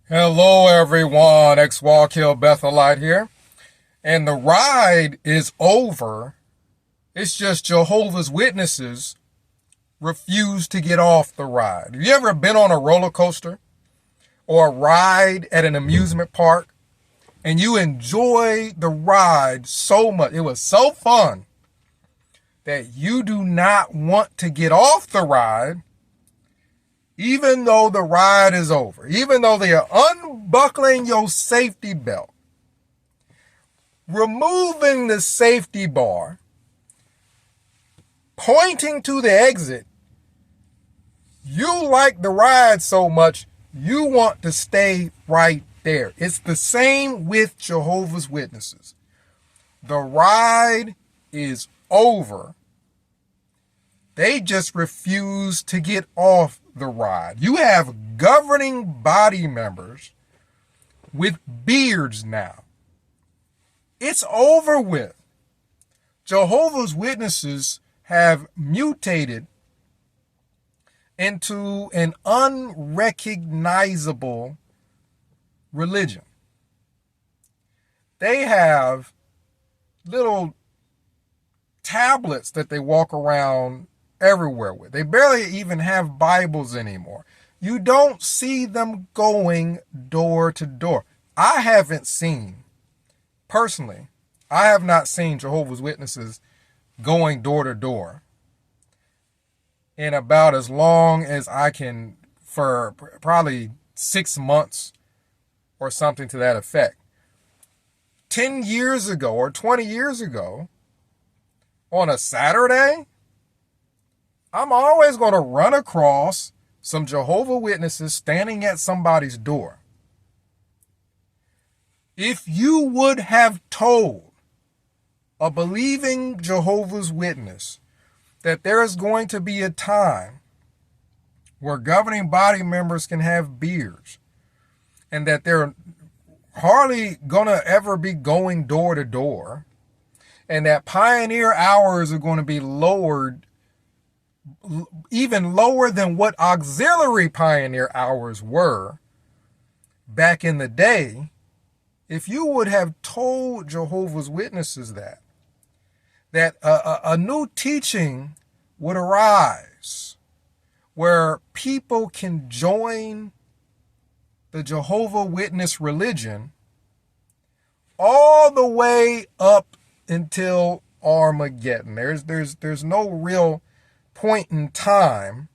Hello everyone, X-Walk Hill Bethelite here. And the ride is over. It's just Jehovah's Witnesses refuse to get off the ride. Have you ever been on a roller coaster or a ride at an amusement park and you enjoy the ride so much? It was so fun that you do not want to get off the ride even though the ride is over, even though they are unbuckling your safety belt, removing the safety bar, pointing to the exit. You like the ride so much, you want to stay right there. It's the same with Jehovah's Witnesses. The ride is over. They just refuse to get off the ride. You have governing body members with beards now. It's over with. Jehovah's Witnesses have mutated into an unrecognizable religion. They have little tablets that they walk around everywhere with. They barely even have Bibles anymore. You don't see them going door to door. I have not seen Jehovah's Witnesses going door to door in about as long as I can, for probably 6 months or something to that effect. 10 years ago or 20 years ago, on a Saturday, I'm always going to run across some Jehovah's Witnesses standing at somebody's door. If you would have told a believing Jehovah's Witness that there is going to be a time where governing body members can have beards and that they're hardly going to ever be going door to door, and that pioneer hours are going to be lowered even lower than what auxiliary pioneer hours were back in the day, if you would have told Jehovah's Witnesses that a new teaching would arise where people can join the Jehovah's Witness religion all the way up until Armageddon. There's no real point in time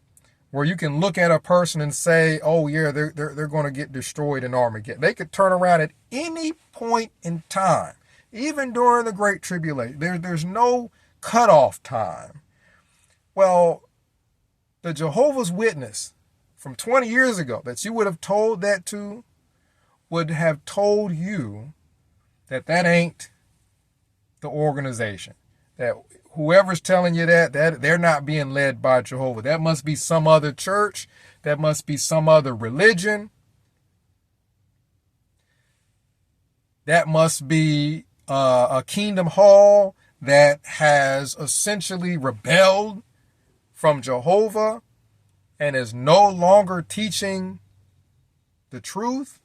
where you can look at a person and say, oh yeah, they're going to get destroyed in Armageddon. They could turn around at any point in time, even during the Great Tribulation. There's no cutoff time. Well, the Jehovah's Witness from 20 years ago that you would have told that to would have told you that ain't the organization. That whoever's telling you that they're not being led by Jehovah. That must be some other church. That must be some other religion. That must be a kingdom hall that has essentially rebelled from Jehovah and is no longer teaching the truth.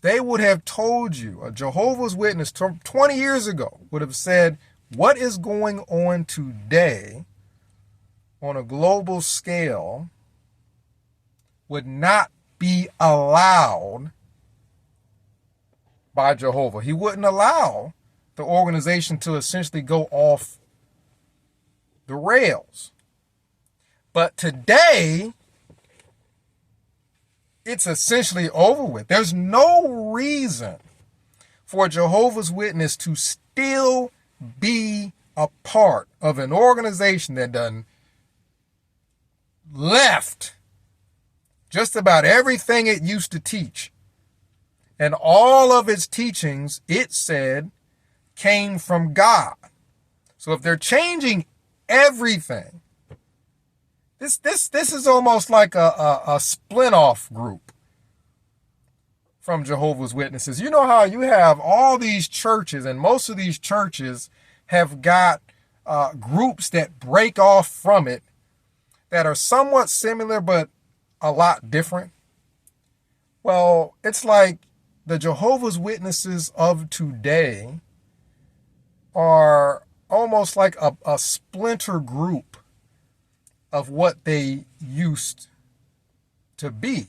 They would have told you, a Jehovah's Witness 20 years ago would have said, what is going on today on a global scale would not be allowed by Jehovah. He wouldn't allow the organization to essentially go off the rails. But today, it's essentially over with. There's no reason for a Jehovah's Witness to still be a part of an organization that done left just about everything it used to teach. And all of its teachings, it said, came from God. So if they're changing everything, this is almost like a split-off group from Jehovah's Witnesses. You know how you have all these churches, and most of these churches have got groups that break off from it that are somewhat similar, but a lot different? Well, it's like the Jehovah's Witnesses of today are almost like a splinter group of what they used to be.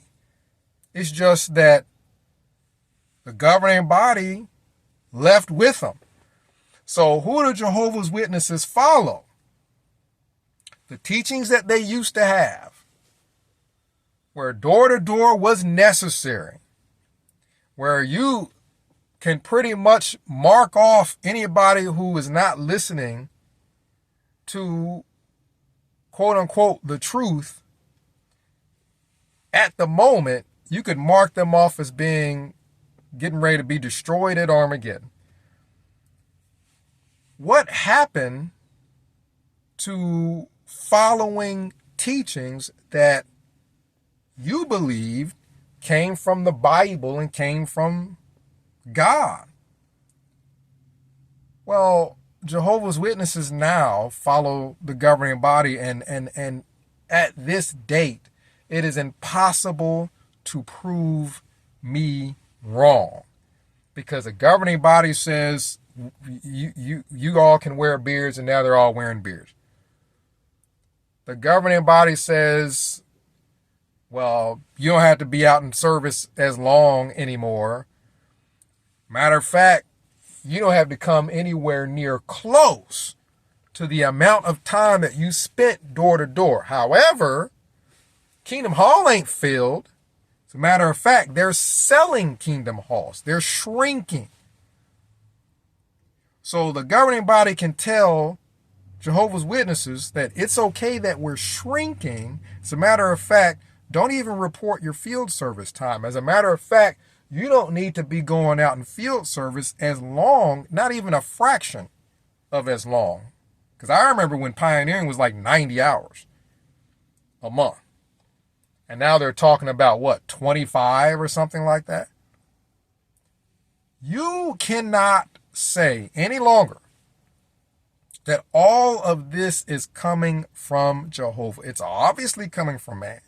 It's just that the governing body left with them. So who do Jehovah's Witnesses follow? The teachings that they used to have, where door-to-door was necessary, where you can pretty much mark off anybody who is not listening to, quote-unquote, the truth. At the moment, you could mark them off as being getting ready to be destroyed at Armageddon. What happened to following teachings that you believed came from the Bible and came from God? Well, Jehovah's Witnesses now follow the governing body, and at this date, it is impossible to prove me wrong, because the governing body says you all can wear beards, and now they're all wearing beards. The governing body says, well, you don't have to be out in service as long anymore. Matter of fact, you don't have to come anywhere near close to the amount of time that you spent door to door. However, Kingdom Hall ain't filled. As a matter of fact, they're selling Kingdom Halls. They're shrinking. So the governing body can tell Jehovah's Witnesses that it's okay that we're shrinking. As a matter of fact, don't even report your field service time. As a matter of fact, you don't need to be going out in field service as long, not even a fraction of as long. Because I remember when pioneering was like 90 hours a month. And now they're talking about, what, 25 or something like that? You cannot say any longer that all of this is coming from Jehovah. It's obviously coming from man.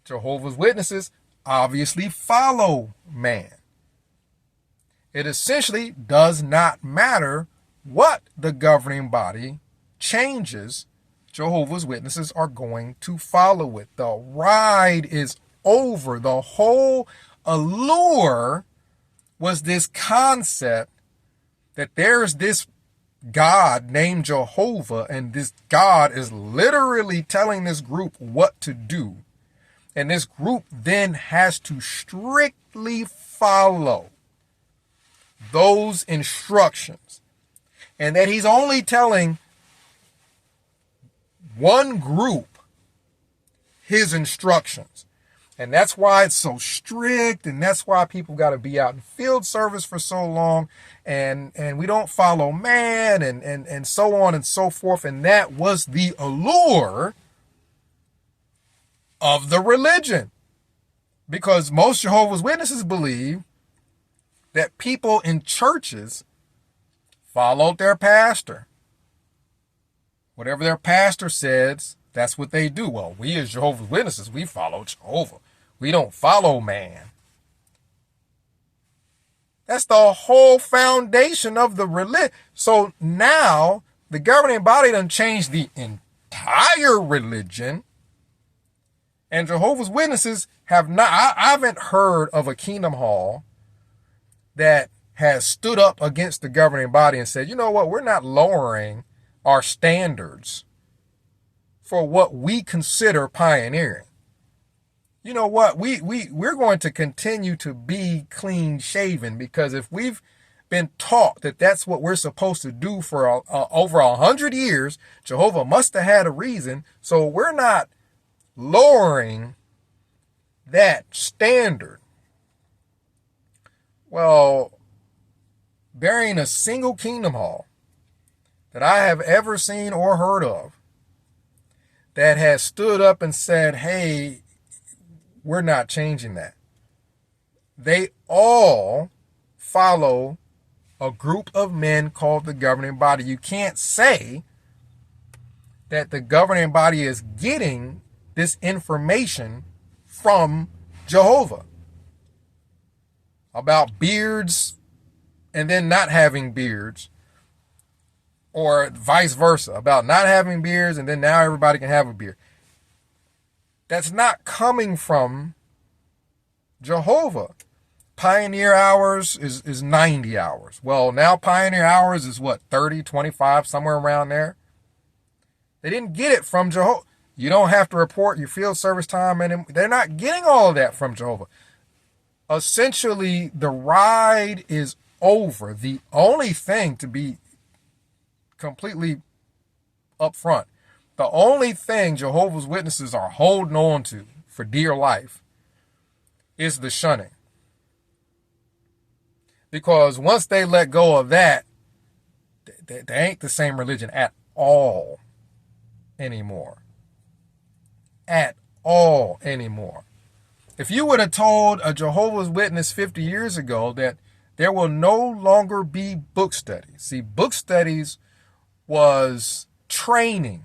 Jehovah's Witnesses obviously follow man. It essentially does not matter what the governing body changes. Jehovah's Witnesses are going to follow it. The ride is over. The whole allure was this concept that there's this God named Jehovah, and this God is literally telling this group what to do. And this group then has to strictly follow those instructions. And that he's only telling one group his instructions. And that's why it's so strict, and that's why people got to be out in field service for so long, and we don't follow man, and so on and so forth. And that was the allure of the religion, because most Jehovah's Witnesses believe that people in churches followed their pastor. Whatever their pastor says, that's what they do. Well, we as Jehovah's Witnesses, we follow Jehovah. We don't follow man. That's the whole foundation of the religion. So now the governing body done changed the entire religion. And Jehovah's Witnesses have not, I haven't heard of a Kingdom Hall that has stood up against the governing body and said, you know what, we're not lowering our standards for what we consider pioneering. You know what, we're going to continue to be clean shaven, because if we've been taught that that's what we're supposed to do for over 100 years, Jehovah must have had a reason. So we're not lowering that standard. Well, there ain't a single Kingdom Hall that I have ever seen or heard of that has stood up and said, hey, we're not changing that. They all follow a group of men called the governing body. You can't say that the governing body is getting this information from Jehovah about beards and then not having beards, or vice versa, about not having beards and then now everybody can have a beard. That's not coming from Jehovah. Pioneer hours is 90 hours. Well, now Pioneer hours is what, 30, 25, somewhere around there. They didn't get it from Jehovah. You don't have to report your field service time, and they're not getting all of that from Jehovah. Essentially, the ride is over. The only thing, to be completely upfront, the only thing Jehovah's Witnesses are holding on to for dear life is the shunning. Because once they let go of that, they ain't the same religion at all anymore. At all anymore. If you would have told a Jehovah's Witness 50 years ago that there will no longer be book studies. See, book studies was training.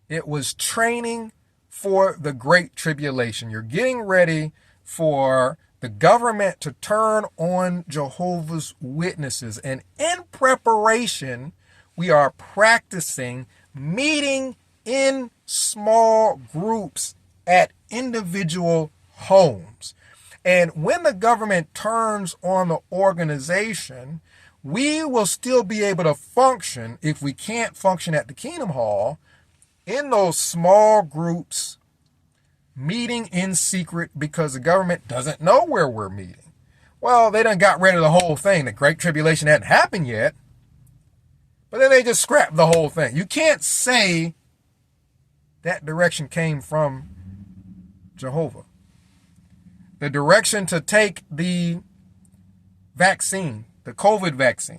It was training for the Great Tribulation. You're getting ready for the government to turn on Jehovah's Witnesses. And in preparation, we are practicing meeting in small groups at individual homes. And when the government turns on the organization, we will still be able to function, if we can't function at the Kingdom Hall, in those small groups, meeting in secret, because the government doesn't know where we're meeting. Well, they done got rid of the whole thing. The Great Tribulation hadn't happened yet, but then they just scrapped the whole thing. You can't say that direction came from Jehovah. The direction to take the vaccine, the COVID vaccine,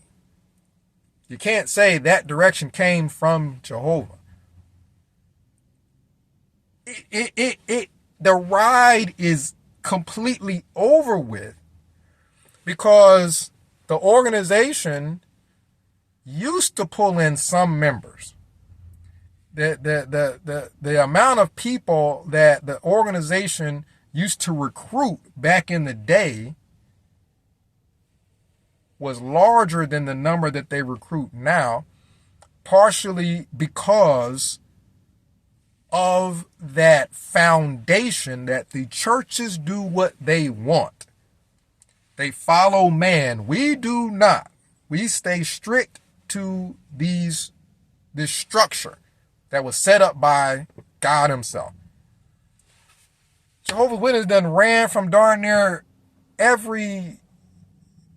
you can't say that direction came from Jehovah. The ride is completely over with, because the organization used to pull in some members. The amount of people that the organization used to recruit back in the day was larger than the number that they recruit now, partially because of that foundation that the churches do what they want. They follow man. We do not. We stay strict to this structure that was set up by God himself. Jehovah's Witnesses done ran from darn near every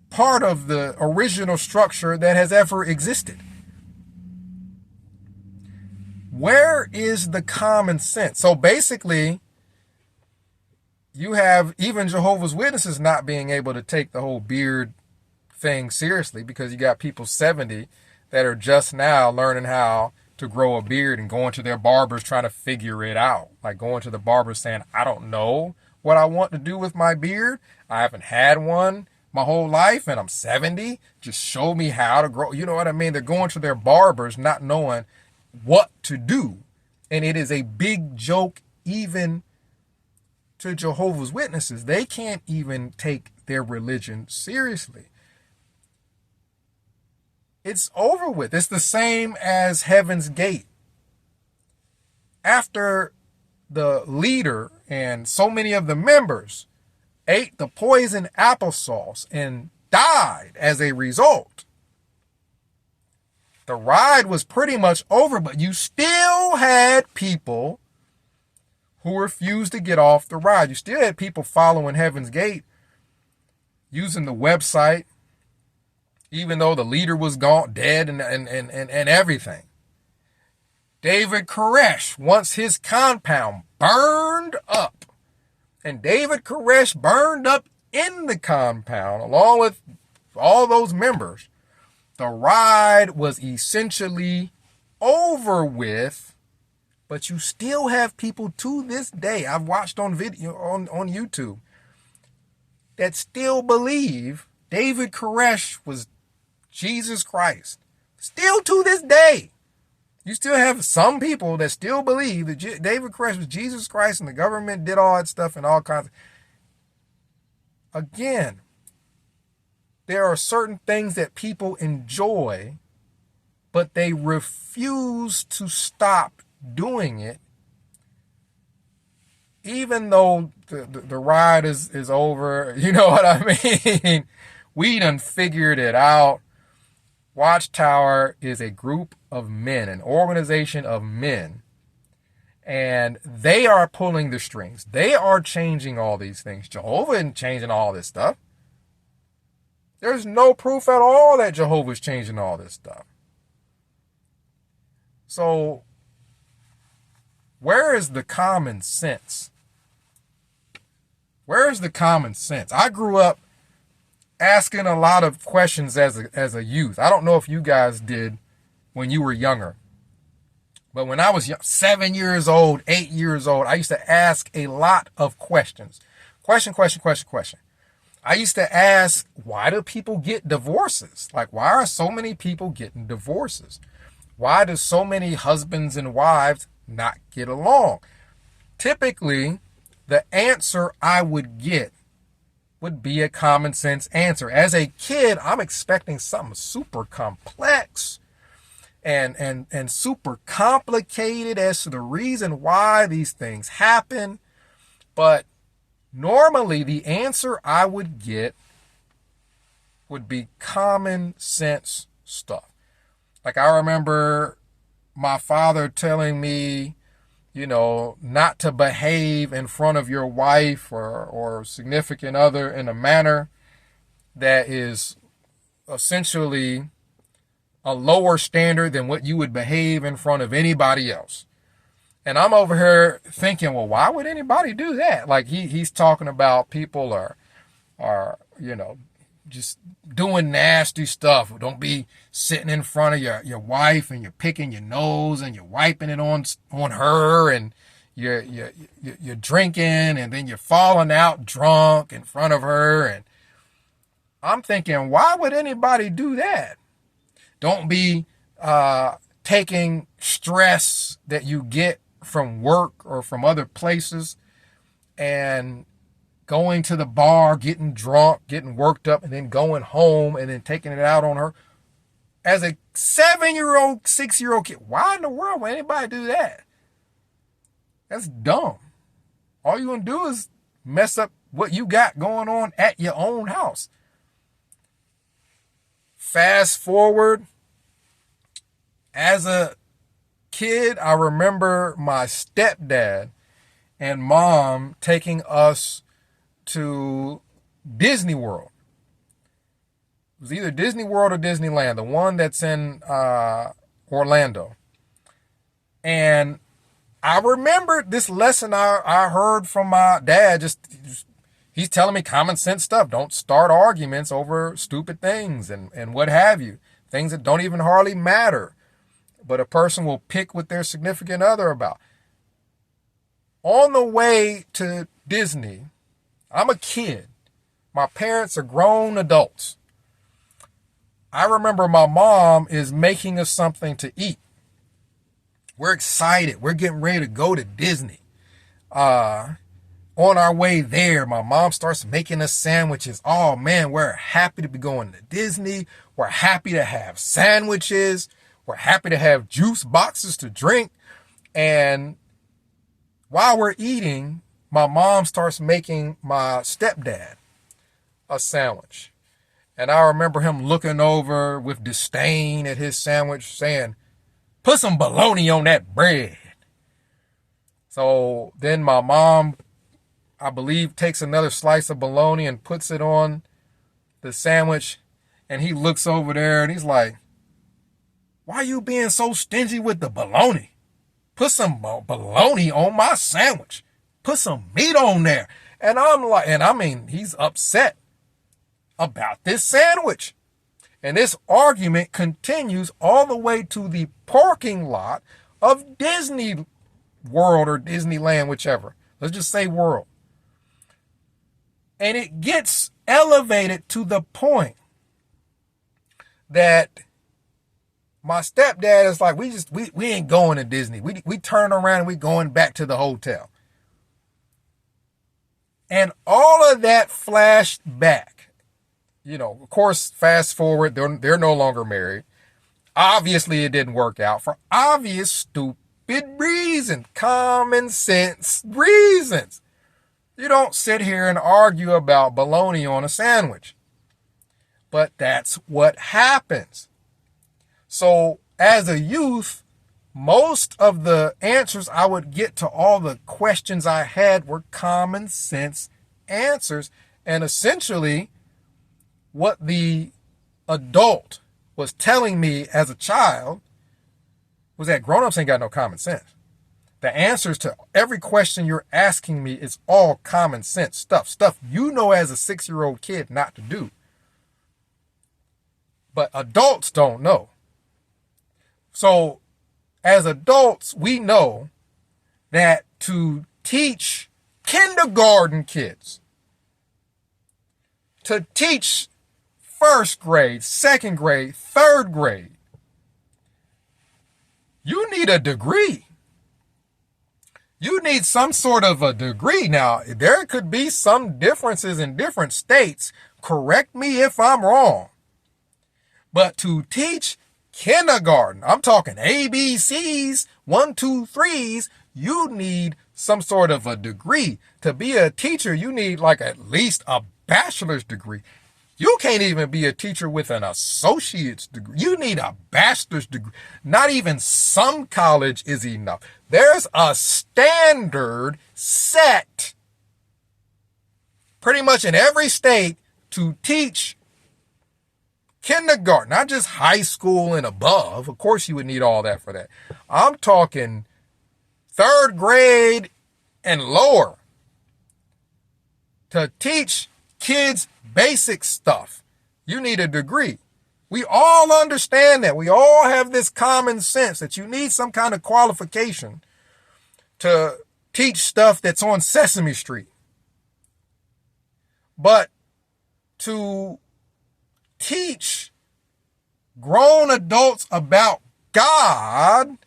part of the original structure that has ever existed. Where is the common sense? So basically, you have even Jehovah's Witnesses not being able to take the whole beard thing seriously, because you got people 70 that are just now learning how to grow a beard and going to their barbers trying to figure it out. Like going to the barber saying, I don't know what I want to do with my beard. I haven't had one my whole life and I'm 70. Just show me how to grow. You know what I mean? They're going to their barbers not knowing what to do. And it is a big joke even to Jehovah's Witnesses. They can't even take their religion seriously. It's over with. It's the same as Heaven's Gate. After the leader and so many of the members ate the poison applesauce and died as a result, the ride was pretty much over, but you still had people who refused to get off the ride. You still had people following Heaven's Gate, using the website, even though the leader was gone, dead, and everything. David Koresh wants his compound burned up. And David Koresh burned up in the compound along with all those members. The ride was essentially over with, but you still have people to this day, I've watched on video on YouTube, that still believe David Koresh was Jesus Christ. Still to this day. You still have some people that still believe that David Koresh was Jesus Christ and the government did all that stuff and all kinds. Again, there are certain things that people enjoy, but they refuse to stop doing it, even though the ride is over. You know what I mean? We done figured it out. Watchtower is a group of men, an organization of men, and they are pulling the strings. They are changing all these things. Jehovah isn't changing all this stuff. There's no proof at all that Jehovah's changing all this stuff. So, where is the common sense? Where is the common sense? I grew up asking a lot of questions as a youth. I don't know if you guys did when you were younger. But when I was 7 years old, 8 years old, I used to ask a lot of questions. Question. I used to ask, why do people get divorces? Like, why are so many people getting divorces? Why do so many husbands and wives not get along? Typically, the answer I would get would be a common sense answer. As a kid, I'm expecting something super complex and super complicated as to the reason why these things happen. But normally the answer I would get would be common sense stuff. Like, I remember my father telling me, not to behave in front of your wife or significant other in a manner that is essentially a lower standard than what you would behave in front of anybody else. And I'm over here thinking, well, why would anybody do that? Like, he's talking about people are just doing nasty stuff. Don't be sitting in front of your wife and you're picking your nose and you're wiping it on her, and you're drinking, and then you're falling out drunk in front of her. And I'm thinking, why would anybody do that? Don't be taking stress that you get from work or from other places and going to the bar, getting drunk, getting worked up, and then going home and then taking it out on her. As a 7-year-old, 6-year-old kid, why in the world would anybody do that? That's dumb. All you're going to do is mess up what you got going on at your own house. Fast forward, as a kid, I remember my stepdad and mom taking us to Disney World. It was either Disney World or Disneyland, the one that's in Orlando. And I remember this lesson I heard from my dad. Just he's telling me common sense stuff. Don't start arguments over stupid things and what have you. Things that don't even hardly matter, but a person will pick with their significant other about. On the way to Disney, I'm a kid. My parents are grown adults. I remember my mom is making us something to eat. We're excited. We're getting ready to go to Disney. On our way there, my mom starts making us sandwiches. Oh man, we're happy to be going to Disney. We're happy to have sandwiches. We're happy to have juice boxes to drink. And while we're eating, my mom starts making my stepdad a sandwich. And I remember him looking over with disdain at his sandwich saying, "Put some bologna on that bread." So then my mom, I believe, takes another slice of bologna and puts it on the sandwich. And he looks over there and he's like, "Why are you being so stingy with the bologna? Put some bologna on my sandwich. Put some meat on there." And I'm like, he's upset about this sandwich. And this argument continues all the way to the parking lot of Disney World or Disneyland, whichever. Let's just say World. And it gets elevated to the point that My stepdad is like, we ain't going to Disney. We turn around and we going back to the hotel. And all of that flashed back. You know, of course, fast forward, they're no longer married. Obviously, it didn't work out for obvious, stupid reasons, common sense reasons. You don't sit here and argue about bologna on a sandwich. But that's what happens. So as a youth, most of the answers I would get to all the questions I had were common sense answers. And essentially, what the adult was telling me as a child was that grown-ups ain't got no common sense. The answers to every question you're asking me is all common sense stuff you know as a 6-year-old kid not to do. But adults don't know. So as adults, we know that to teach kindergarten kids, to teach first grade, second grade, third grade, you need a degree. You need some sort of a degree. Now, there could be some differences in different states. Correct me if I'm wrong. But to teach kindergarten, I'm talking ABCs, 1, 2, 3s, you need some sort of a degree. To be a teacher, you need like at least a bachelor's degree. You can't even be a teacher with an associate's degree. You need a bachelor's degree. Not even some college is enough. There's a standard set pretty much in every state to teach kindergarten, not just high school and above. Of course, you would need all that for that. I'm talking third grade and lower. To teach kids basic stuff, you need a degree. We all understand that. We all have this common sense that you need some kind of qualification to teach stuff that's on Sesame Street. But to teach grown adults about God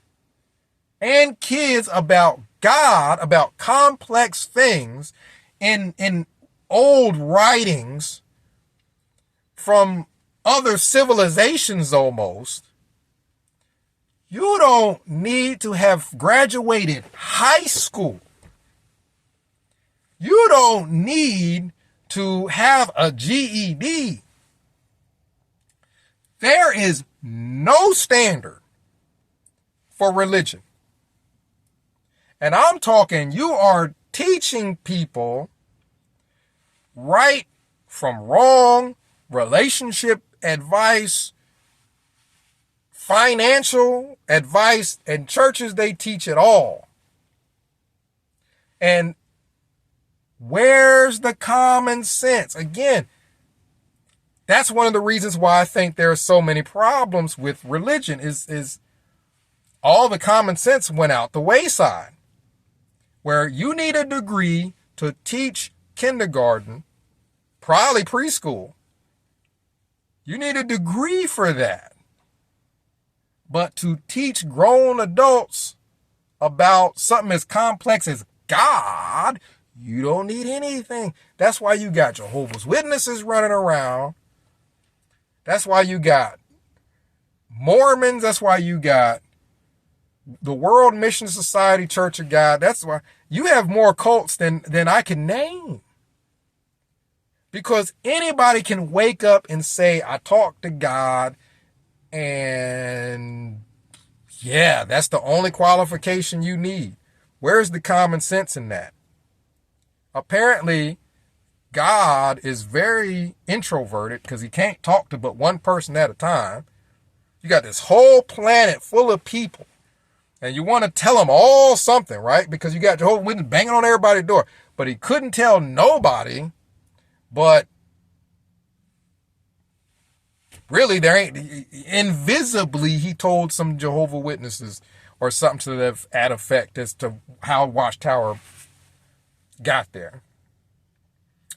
and kids about God, about complex things in old writings from other civilizations almost, you don't need to have graduated high school. You don't need to have a GED. There is no standard for religion. And I'm talking, you are teaching people right from wrong, relationship advice, financial advice, and churches, they teach it all. And where's the common sense? Again, that's one of the reasons why I think there are so many problems with religion is all the common sense went out the wayside. Where you need a degree to teach kindergarten, probably preschool. You need a degree for that. But to teach grown adults about something as complex as God, you don't need anything. That's why you got Jehovah's Witnesses running around. That's why you got Mormons. That's why you got the World Mission Society, Church of God. That's why you have more cults than I can name. Because anybody can wake up and say, I talk to God, and yeah, that's the only qualification you need. Where's the common sense in that? Apparently, God is very introverted because he can't talk to but one person at a time. You got this whole planet full of people, and you want to tell them all something, right? Because you got Jehovah's Witnesses banging on everybody's door. But he couldn't tell nobody, but really there ain't, invisibly he told some Jehovah's Witnesses or something to that effect as to how Watchtower got there.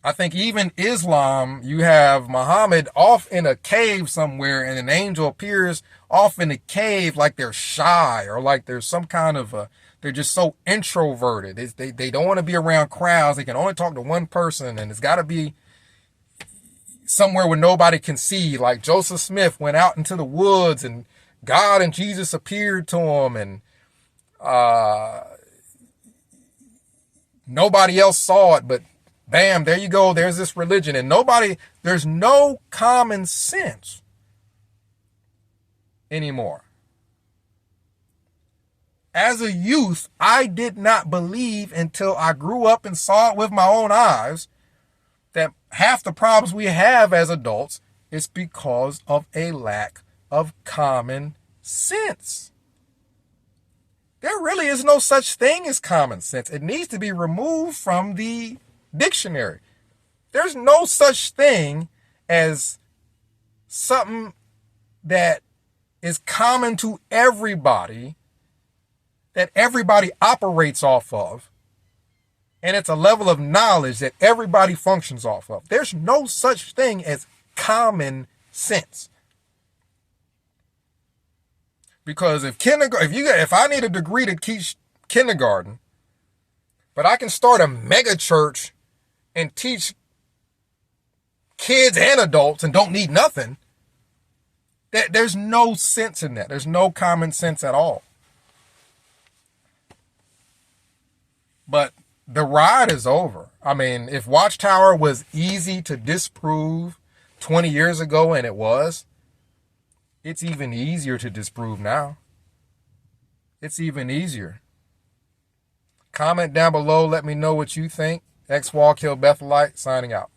I think even Islam, you have Muhammad off in a cave somewhere and an angel appears off in a cave like they're shy or like there's some kind of they're just so introverted. They don't want to be around crowds. They can only talk to one person, and it's got to be somewhere where nobody can see. Like Joseph Smith went out into the woods and God and Jesus appeared to him, and nobody else saw it, but bam, there you go. There's this religion, and there's no common sense anymore. As a youth, I did not believe until I grew up and saw it with my own eyes that half the problems we have as adults is because of a lack of common sense. There really is no such thing as common sense. It needs to be removed from the dictionary. There's no such thing as something that is common to everybody, that everybody operates off of, and it's a level of knowledge that everybody functions off of. There's no such thing as common sense. Because if I need a degree to teach kindergarten, but I can start a mega church and teach kids and adults and don't need nothing, there's no sense in that. There's no common sense at all. But the ride is over. I mean, if Watchtower was easy to disprove 20 years ago, and it was, it's even easier to disprove now. It's even easier. Comment down below. Let me know what you think. X Wall Kill Bethelite signing out.